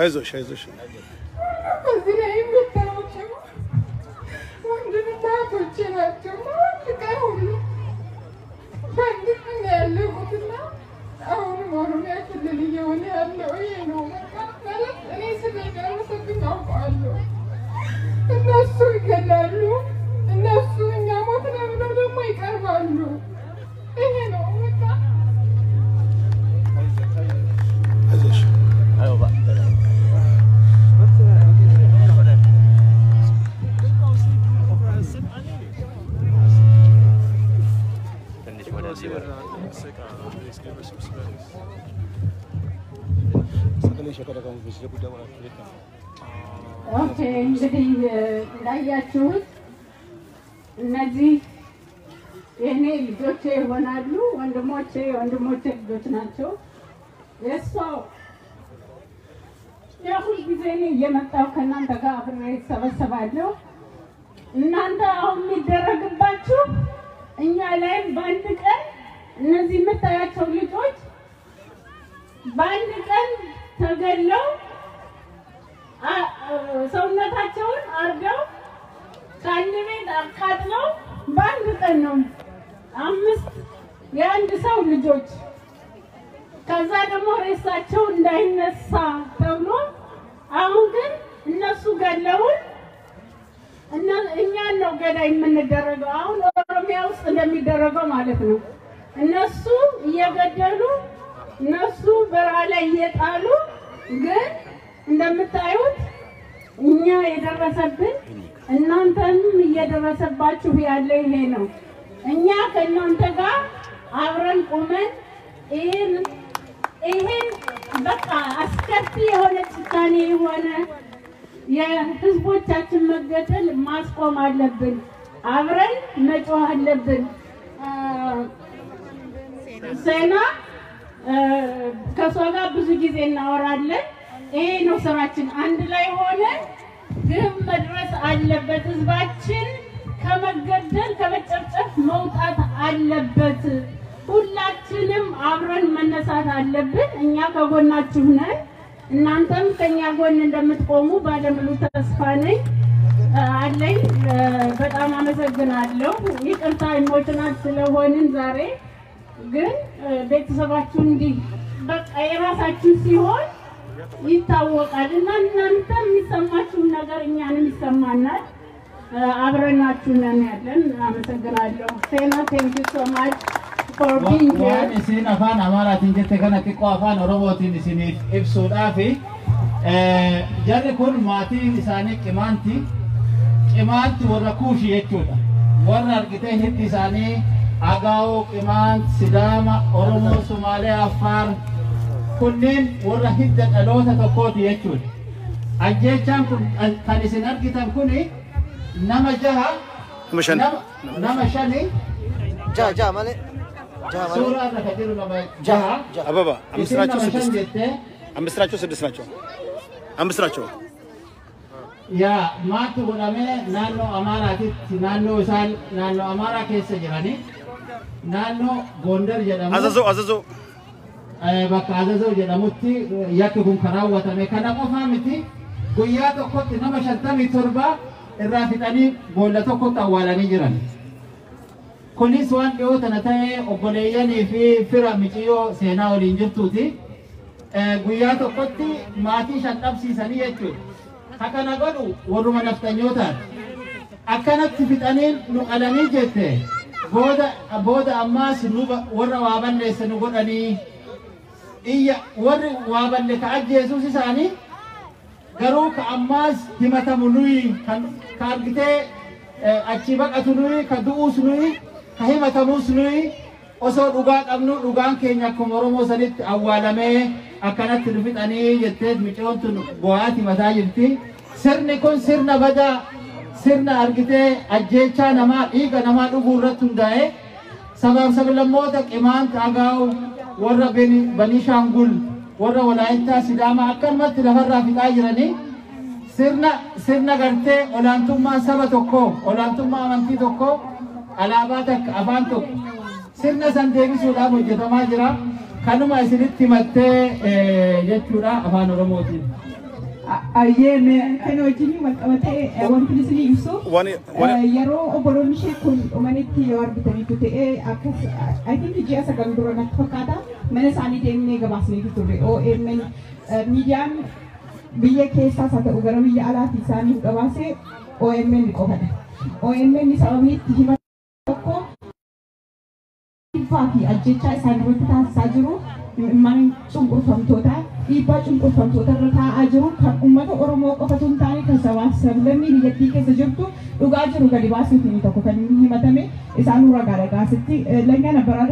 አይዞሽ እዚህ ላይ የምታወጪው ወንድምና እህቶቼ ናቸው። ፍቅር ሁሉ ወንድም ያለሁትና አሁንም ኦሮሚያ ክልል እየሆነ ያለው ይሄ ነው። ማለት እኔ ስለደረሰብኝ አውቃለሁ። እነሱ ይገላሉ፣ እነሱ እኛ ሞትን ብለው ደግሞ ይቀርባሉ። ይሄ ነው በቃ። አይዞሽ ኦኬ እንግዲህ እንዳያችሁት እነዚህ የኔ ልጆቼ ይሆናሉ። ወንድሞቼ ልጆች ናቸው። የእሷ የሁል ጊዜ እኔ እየመጣሁ ከእናንተ ጋር አብሬ እሰበሰባለሁ። እናንተ አሁን የሚደረግባችሁ እኛ ላይም በአንድ ቀን እነዚህ የምታያቸው ልጆች በአንድ ቀን ተገለው ሰውነታቸውን አርደው ከአንድ ቤት አቃጥለው በአንድ ቀን ነው 5 የአንድ ሰው ልጆች። ከዛ ደግሞ ሬሳቸው እንዳይነሳ ተብሎ አሁን ግን እነሱ ገለውን እኛን ነው ገዳይ የምንደረገው። አሁን ኦሮሚያ ውስጥ እንደሚደረገው ማለት ነው። እነሱ እየገደሉ እነሱ በረሃ ላይ እየጣሉ ግን እንደምታዩት እኛ የደረሰብን እናንተንም እየደረሰባችሁ ያለ ይሄ ነው። እኛ ከእናንተ ጋር አብረን ቆመን ይሄን በቃ አስከፊ የሆነ ጭካኔ የሆነ የህዝቦቻችን መገደል ማስቆም አለብን። አብረን መጮህ አለብን። ሴና ከሷ ጋር ብዙ ጊዜ እናወራለን። ይሄ ነው ስራችን። አንድ ላይ ሆነ ግብ መድረስ አለበት። ህዝባችን ከመገደል ከመጨፍጨፍ መውጣት አለበት። ሁላችንም አብረን መነሳት አለብን። እኛ ከጎናችሁ ነን። እናንተም ከኛ ጎን እንደምትቆሙ ባለሙሉ ተስፋ ነኝ አለኝ። በጣም አመሰግናለሁ። ይቅርታ ኢሞሽናል ስለሆንን ዛሬ ግን ቤተሰባችሁ እንዲህ በቃ የራሳችሁ ሲሆን ይታወቃል እና እናንተ የሚሰማችሁን ነገር እኛንም ይሰማናል። አብረናችሁ ነን ያለን። አመሰግናለሁ። ሴና ቴንክ ዩ ሶ ማች for being here. Isin afaan Amaaraatiin jette kana xiqqoo afaan Oromootiin isiniif ibsuudhaaf jarri kun maatiin isaanii qimaanti warra Kuushii jechuudha. Warra argitee hiddi isaanii Agaa'oo, Qimaant, Sidaama, Oromoo, Sumaalee, Affaar kunneen warra hidda dhaloota tokkooti jechuudha. Ajjeechaan kun kan isin argitan kuni nama 6 nama 5 jaha malee suuraa irra kan jiru nama 6 አበባ 5 ናቸው 6 ናቸው 5 ናቸው yaa maatu godhamee naannoo Amaaraatitti naannoo Amaaraa keessa jiranii naannoo Gondar jedhamu አዘዞ bakka Azazoo jedhamutti yakki kun kan raawwatame. Kana qofaa miti guyyaa tokkotti nama 57 irraa fixanii boolla tokkotti awwaalanii jiran. Kunis waan dhiyoo tana ta'ee obboleeyyanii fi fira micciyoo seenaa waliin jirtuuti. Guyyaa tokkotti maatii 5 dhabsiisanii jechuudha. Akkana godhu warruma naftanyootaan akkanatti fixanii nu qalanii jette booda ammaas warra waa balleesse nu godhanii iya warri waa balle ka ajjeesuus isaanii garuu ka ammaas himatamu nuyi kan argitee achi baqatu nuyi ka du'uus nuyi ka himatamuus nuyi osoo dhugaa qabnu dhugaan keenya akkuma Oromoo sanitti awwaalamee akkanatti nu fixanii jettee micoon tun bo'aati mataa jirti. Sirni kun sirna badaa sirna argitee ajjeechaa namaa dhiiga namaa dhuguu irratti hundaa'e sabaaf sablammoota Qimaant, Agaa'oo warra Beniishaangul warra Walaayittaa Sidaamaa akkanumatti lafarraa fixaa jiranii sirna gartee olaantummaa saba tokkoo olaantummaa amantii tokkoo alaabaa takka afaan tokko sirna san deebisuudhaaf hojjetamaa jira. Kanuma isinitti himattee jechuudha afaan Oromootiin. Ayyee kan wajjin walqabatee wanti isin ibsu yeroo obboloonni ishee kun dhumanitti yoo argitaniitu ta'ee akkas I think ji'a sagal dura natti fakkaata mana isaanii deemnee gabaasneetu turre OMN miidiyaan biyya keessaas haa ta'u gara biyya alaatti isaanii gabaasee OMN qofadha. OMN sababii itti hima tokko dhiibbaa fi ajjechaa isaan irratti taasisaa jiru mana cunqurfamtoota dhiibbaa cunqurfamtoota irra taa'aa jiru kan uummata Oromoo qofatu hin taane kan sabaaf sablammii biyyattii keessa jirtu dhugaa jiru gadi baasuutiin tokko kan himatame isaan ragaa ragaasitti lanyaan abbaraa